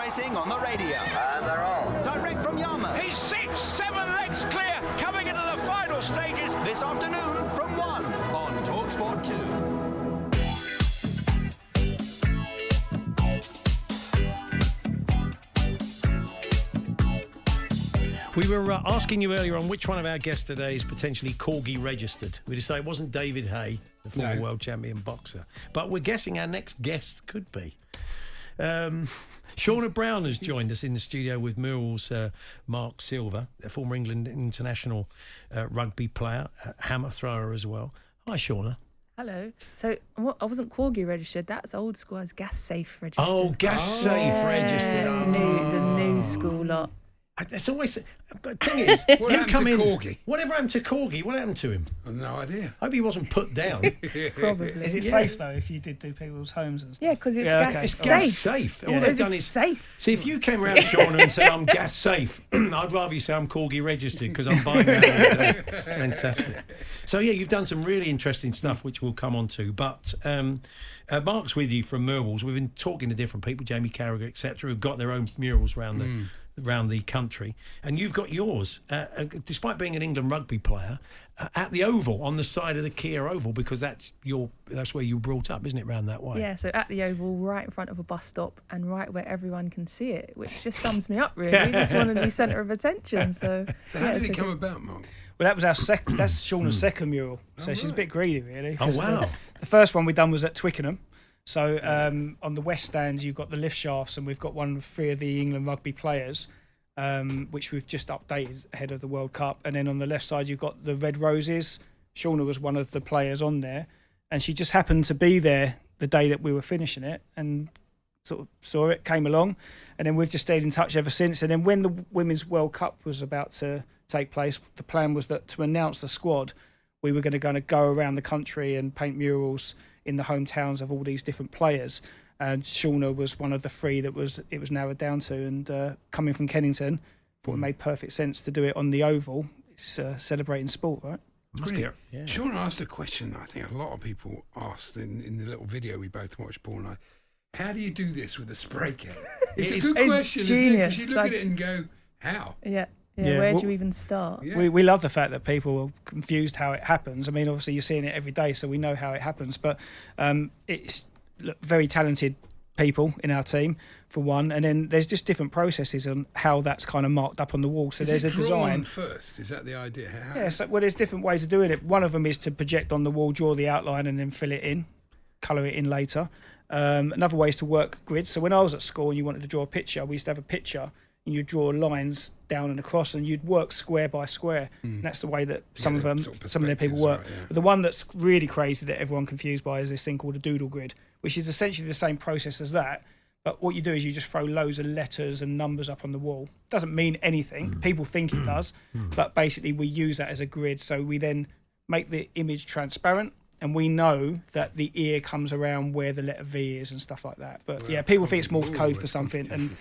racing on the radio. And they're on. Direct from Yarmouth. He's 6, 7 lengths clear, coming into the final stages. This afternoon from 1 on talkSPORT 2. We were asking you earlier on which one of our guests today is potentially Corgi registered. We decided it wasn't David Hay, the former world champion boxer, but we're guessing our next guest could be. Shaunagh Brown has joined us in the studio with MurWalls' Mark Silver, a former England international rugby player, hammer thrower as well. Hi, Shaunagh. Hello. So I wasn't Corgi registered. That's old school. I was Gas Safe registered. Oh, Gas Safe registered. The new school lot. It's always. But the thing is, what happened to Corgi? Whatever happened to Corgi? What happened to him? I've no idea. I hope he wasn't put down. Probably. Is it safe though if you did do people's homes and stuff? Yeah, because it's It's gas safe. All they've done is safe. See, if you came around, Shaunagh, and said I'm gas safe, I'd rather you say I'm Corgi registered because I'm buying that all day. Fantastic. So yeah, you've done some really interesting stuff, which we'll come on to. But Mark's with you from MurWalls. We've been talking to different people, Jamie Carragher, etc., who've got their own murals around the country, and you've got yours, despite being an England rugby player, at the Oval, on the side of the Kia Oval, because that's where you were brought up, isn't it, round that way? Yeah, so at the Oval, right in front of a bus stop, and right where everyone can see it, which just sums me up, really. Just want to be centre of attention. So how did it come about, Mark? Well, that was our second. That's Shaunagh's second mural. So she's a bit greedy, really. Oh, wow. The first one we done was at Twickenham. So on the west stand, you've got the lift shafts, and we've got 3 of the England rugby players, which we've just updated ahead of the World Cup. And then on the left side, you've got the red roses. Shaunagh was one of the players on there, and she just happened to be there the day that we were finishing it, and sort of saw it, came along, and then we've just stayed in touch ever since. And then when the Women's World Cup was about to take place, the plan was that to announce the squad, we were going to go around the country and paint murals in the hometowns of all these different players. And Shaunagh was one of the 3 that it was narrowed down to. And coming from Kennington, thought it made perfect sense to do it on the Oval. It's celebrating sport, right? Brilliant. Yeah. Shaunagh asked a question that I think a lot of people asked in the little video we both watched, Paul and I. How do you do this with a spray can? It's a good question, isn't it? Because you look at it and go, how? Yeah, where do you even start? Yeah. We love the fact that people are confused how it happens. I mean, obviously you're seeing it every day, so we know how it happens. But it's very talented people in our team, for one, and then there's just different processes on how that's kind of marked up on the wall. So there's a design first. Is that the idea? Yeah. So there's different ways of doing it. One of them is to project on the wall, draw the outline, and then fill it in, colour it in later. Another way is to work grids. So when I was at school and you wanted to draw a picture, we used to have a picture and you'd draw lines down and across, and you'd work square by square. And that's the way that some of their people work. Right, yeah. But the one that's really crazy that everyone confused by is this thing called a doodle grid, which is essentially the same process as that. But what you do is you just throw loads of letters and numbers up on the wall. Doesn't mean anything. People think it does, but basically we use that as a grid. So we then make the image transparent, and we know that the ear comes around where the letter V is and stuff like that. But yeah, people think it's Morse code for something. And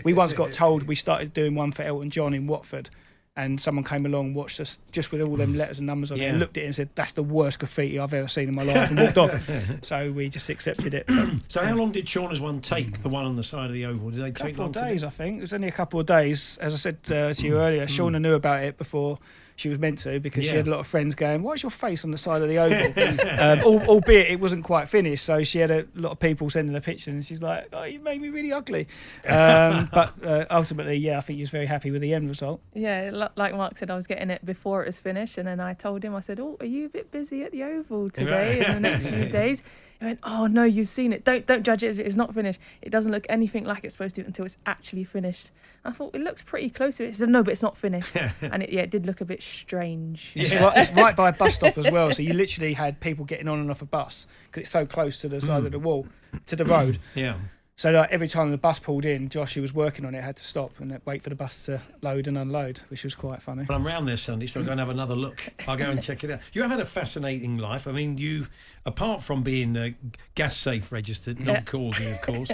we once got told, we started doing one for Elton John in Watford, and someone came along and watched us just with all them letters and numbers on it, and looked at it and said, that's the worst graffiti I've ever seen in my life, and walked off. So we just accepted it. So how long did Shaunagh's one take, the one on the side of the Oval? Did they take long? A couple of days, I think. It was only a couple of days. As I said to you earlier, Shaunagh knew about it before she was meant to, because she had a lot of friends going, why is your face on the side of the Oval? Albeit it wasn't quite finished, so she had a lot of people sending her pictures, and she's like, oh, you made me really ugly. But ultimately, I think he was very happy with the end result. Yeah, like Mark said, I was getting it before it was finished, and then I told him, I said, oh, are you a bit busy at the Oval today in the next few days? He went, oh no, you've seen it. Don't judge it as it's not finished. It doesn't look anything like it's supposed to until it's actually finished. I thought, it looks pretty close to it. He said, no, but it's not finished. And it did look a bit strange. It's right by a bus stop as well. So you literally had people getting on and off a bus because it's so close to the side of the wall, to the road. Yeah. So every time the bus pulled in, Josh, who was working on it, had to stop and wait for the bus to load and unload, which was quite funny. But I'm round there Sunday, so I'm going to have another look. I'll go and check it out. You have had a fascinating life. I mean, you've, apart from being gas safe registered, not Corgi, of course,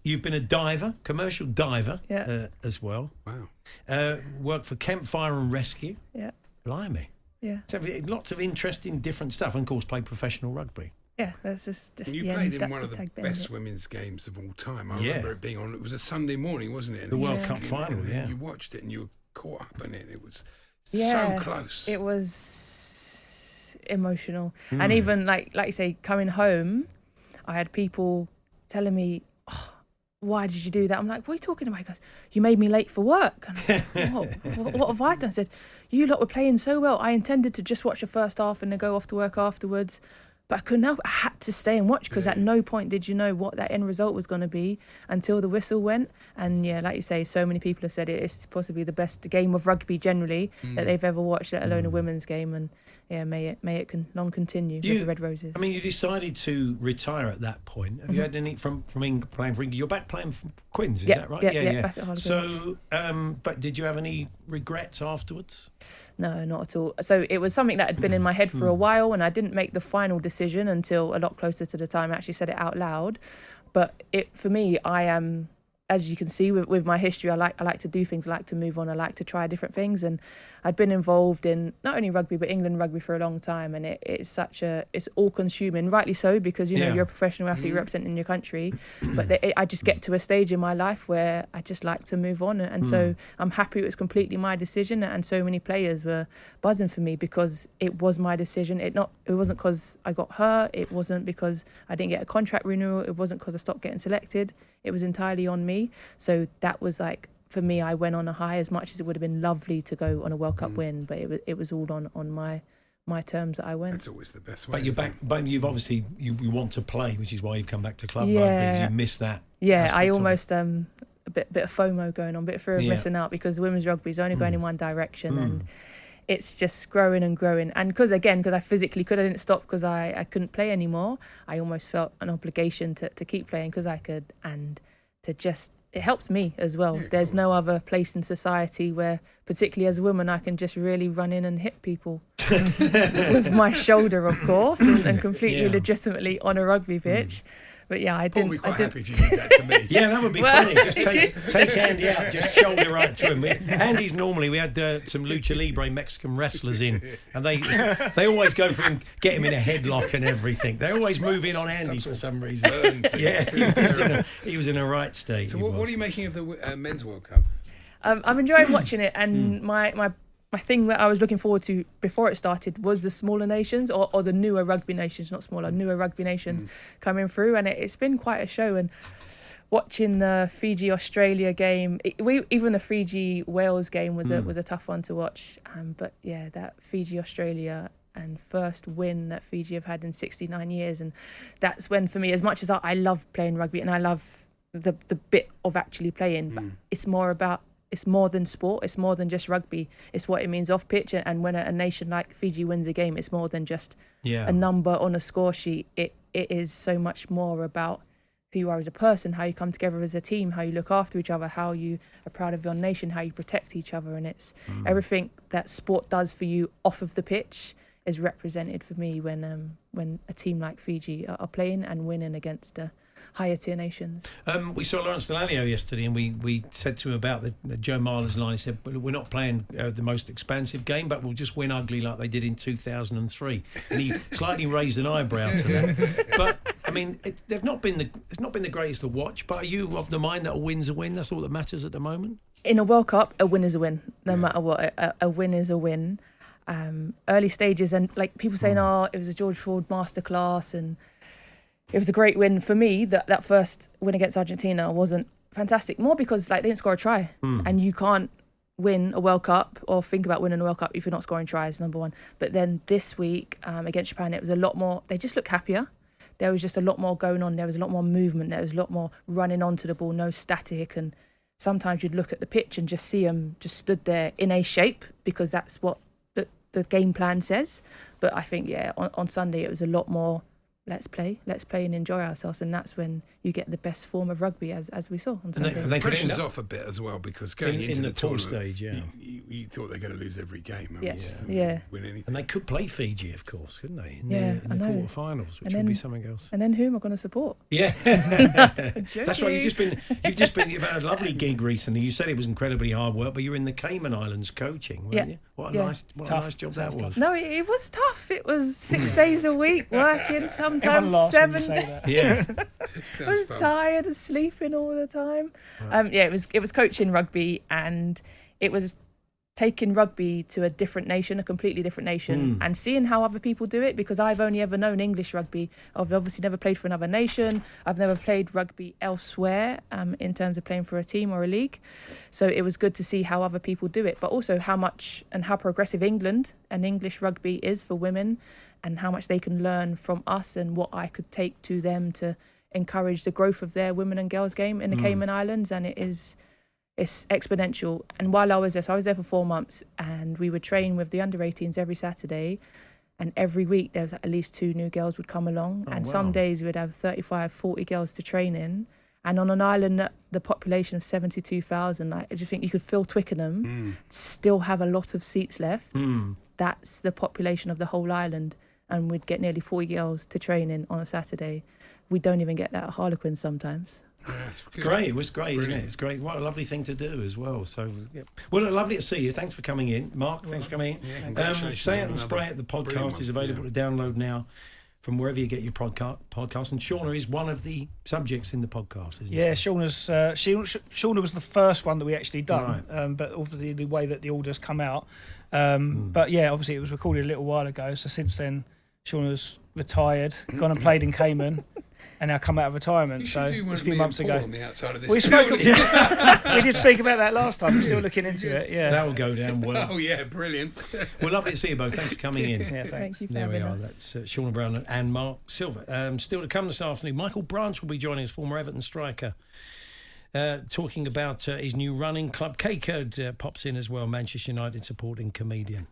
you've been a diver, commercial diver as well. Wow. Worked for Kent Fire and Rescue. Yeah. Blimey. Yeah. So lots of interesting, different stuff, and of course played professional rugby. yeah, that's just you the played end. in one of the best women's games of all time. I remember it being on. It was a Sunday morning, wasn't it? And the World Cup final. Yeah, you watched it and you were caught up in it. It was so close. It was emotional, and even like you say, coming home, I had people telling me, oh, why did you do that? I'm like, what are you talking about? He goes, you made me late for work. And I'm like, what have I done? I said, you lot were playing so well. I intended to just watch the first half and then go off to work afterwards. But I couldn't help it. I had to stay and watch because at no point did you know what that end result was going to be until the whistle went. And yeah, like you say, so many people have said it's possibly the best game of rugby generally that they've ever watched, let alone a women's game. And yeah, may it long continue with the Red Roses. I mean, you decided to retire at that point. Have you had any from England playing for England? You're back playing for Quins, is that right? Yeah, back at Harlequins. So, but did you have any regrets afterwards? No, not at all. So it was something that had been in my head for a while, and I didn't make the final decision until a lot closer to the time I actually said it out loud. But for me, I am, as you can see with my history, I like to do things, I like to move on, I like to try different things. And I'd been involved in not only rugby but England rugby for a long time, and it's all consuming, rightly so, because you're a professional athlete representing your country. But I just get to a stage in my life where I just like to move on, and so I'm happy it was completely my decision, and so many players were buzzing for me because it was my decision. It wasn't because I got hurt, it wasn't because I didn't get a contract renewal, it wasn't because I stopped getting selected. It was entirely on me. So that was like, for me, I went on a high, as much as it would have been lovely to go on a World Cup win, but it was all on my terms that I went. That's always the best way. But you're back. But you've obviously you want to play, which is why you've come back to club rugby. You miss that. Yeah, I almost a bit of FOMO going on, a bit of fear of missing out, because women's rugby is only going in one direction, and it's just growing and growing. And because I physically I didn't stop because I couldn't play anymore. I almost felt an obligation to keep playing because I could, and to just. It helps me as well. Yeah, there's no other place in society where, particularly as a woman, I can just really run in and hit people with my shoulder, of course, and completely legitimately on a rugby pitch. But yeah, I didn't. I'd be quite happy if you did that to me. Yeah, that would be funny. Just take Andy out, just shoulder right through him. Andy's normally, we had some lucha libre Mexican wrestlers in, and they always go for him, get him in a headlock and everything. They always move in on Andy for some reason. Yeah, he was in a right state. So what are you making of the Men's World Cup? I'm enjoying watching it, and my thing that I was looking forward to before it started was the smaller nations, or the newer rugby nations, not smaller, newer rugby nations coming through, and it's been quite a show. And watching the Fiji-Australia game, even the Fiji-Wales game was a tough one to watch. But yeah, that Fiji-Australia and first win that Fiji have had in 69 years, and that's when, for me, as much as I love playing rugby and I love the bit of actually playing, but it's more than sport. It's more than just rugby. It's what it means off pitch. And when a nation like Fiji wins a game, it's more than just a number on a score sheet. It is so much more about who you are as a person, how you come together as a team, how you look after each other, how you are proud of your nation, how you protect each other. And it's everything that sport does for you off of the pitch is represented for me when a team like Fiji are playing and winning against higher tier nations. We saw Lawrence Delalio yesterday, and we said to him about the Joe Marler's line. He said, we're not playing the most expansive game, but we'll just win ugly like they did in 2003. And he slightly raised an eyebrow to that. But I mean, it's not been the greatest to watch. But are you of the mind that a win's a win? That's all that matters at the moment. In a World Cup, a win is a win, no matter what. A win is a win. Early stages, and like people saying, it was a George Ford masterclass, and it was a great win. For me, that first win against Argentina wasn't fantastic, more because they didn't score a try, and you can't win a World Cup or think about winning a World Cup if you're not scoring tries, number one. But then this week against Japan, it was a lot more. They just looked happier. There was just a lot more going on. There was a lot more movement. There was a lot more running onto the ball, no static. And sometimes you'd look at the pitch and just see them just stood there in a shape, because that's what the game plan says. But I think, on Sunday it was a lot more, let's play and enjoy ourselves, and that's when you get the best form of rugby, as we saw on Sunday. The pressure's off a bit as well, because going into the pool tournament, stage, you thought they were going to lose every game. Win anything. And they could play Fiji, of course, couldn't they? In the quarterfinals, which would be something else. And then who am I going to support? Yeah, that's right. You've had a lovely gig recently. You said it was incredibly hard work, but you're in the Cayman Islands coaching, weren't you? What a nice job that was. No, it was tough. It was 6 days a week working, some sometimes laughs when you 7 say days. that. Yeah. I was tired of sleeping all the time. Yeah, it was coaching rugby, and it was taking rugby to a different nation, a completely different nation, and seeing how other people do it, because I've only ever known English rugby. I've obviously never played for another nation. I've never played rugby elsewhere in terms of playing for a team or a league. So it was good to see how other people do it, but also how much and how progressive England and English rugby is for women, and how much they can learn from us, and what I could take to them to encourage the growth of their women and girls game in the Cayman Islands. And it's exponential. And while I was there, so I was there for 4 months, and we would train with the under-18s every Saturday, and every week there was at least 2 new girls would come along, and some days we'd have 35, 40 girls to train in. And on an island that the population of 72,000, I just think you could fill Twickenham, still have a lot of seats left. That's the population of the whole island, and we'd get nearly 40 girls to train in on a Saturday. We don't even get that at Harlequin sometimes. Yeah, great. It was great, isn't it? It's great. What a lovely thing to do as well. So, yeah. Well, lovely to see you. Thanks for coming in, Mark. Thanks for coming in. Yeah, congratulations Say It on and Spray It. The podcast is available to download now from wherever you get your podcast. And Shaunagh is one of the subjects in the podcast, isn't Yeah, she? Shaunagh was the first one that we actually done, but obviously the way that the orders come out. But yeah, obviously it was recorded a little while ago. So since then, Shaunagh's retired, gone and played in Cayman, and now come out of retirement. So do a few months ago. on the outside of this We did speak about that last time. We're still looking into it. Yeah, that will go down well. Oh yeah, brilliant. Well, lovely to see you both. Thanks for coming in. Yeah, thanks. Thank you for There we having are. us. That's Shaunagh Brown and Mark Silver. Still to come this afternoon, Michael Branch will be joining us, former Everton striker, talking about his new running club. Kay Kurd pops in as well, Manchester United supporting comedian.